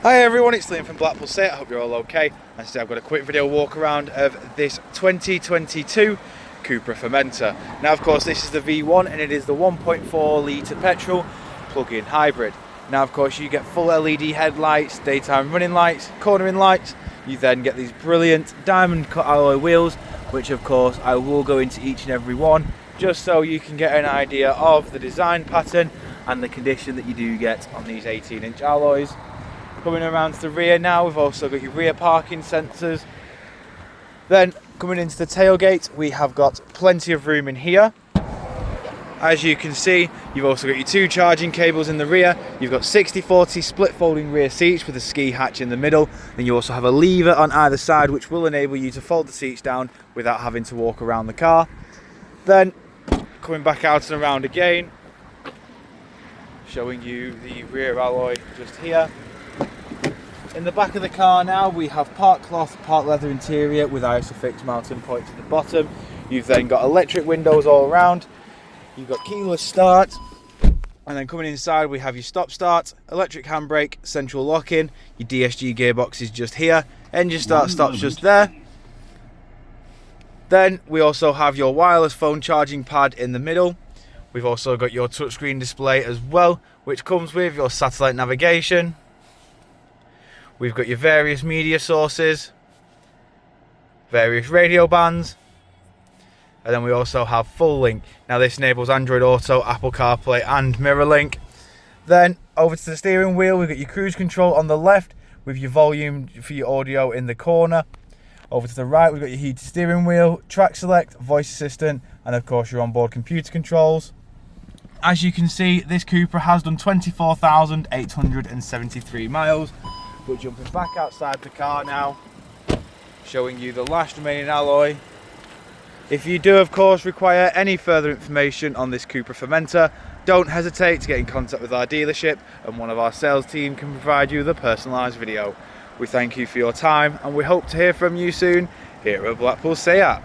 Hi everyone, it's Liam from Blackpool SEAT. I hope you're all okay. And today I've got a quick video walk around of this 2022 CUPRA Formentor. Now of course this is the V1 and it is the 1.4 litre petrol plug-in hybrid. Now of course you get full LED headlights, daytime running lights, cornering lights. You then get these brilliant diamond cut alloy wheels, which of course I will go into each and every one just so you can get an idea of the design pattern and the condition that you do get on these 18-inch alloys. Coming around to the rear now, we've also got your rear parking sensors. Then coming into the tailgate, we have got plenty of room in here. As you can see, you've also got your two charging cables in the rear. You've got 60/40 split folding rear seats with a ski hatch in the middle. Then you also have a lever on either side which will enable you to fold the seats down without having to walk around the car. Then coming back out and around again, showing you the rear alloy just here. In the back of the car now we have part cloth, part leather interior with ISOFIX mounting points at the bottom. You've then got electric windows all around. You've got keyless start. And then coming inside we have your stop start, electric handbrake, central lock-in, your DSG gearbox is just here, engine start stops just there. Then we also have your wireless phone charging pad in the middle. We've also got your touchscreen display as well, which comes with your satellite navigation. We've got your various media sources, various radio bands, and then we also have full link. Now this enables Android Auto, Apple CarPlay and MirrorLink. Then over to the steering wheel, we've got your cruise control on the left with your volume for your audio in the corner. Over to the right, we've got your heated steering wheel, track select, voice assistant, and of course your onboard computer controls. As you can see, this CUPRA has done 24,873 miles. But jumping back outside the car now, showing you the last remaining alloy. If you do of course require any further information on this CUPRA Formentor, don't hesitate to get in contact with our dealership and one of our sales team can provide you with a personalised video. We thank you for your time and we hope to hear from you soon here at Blackpool SEAT.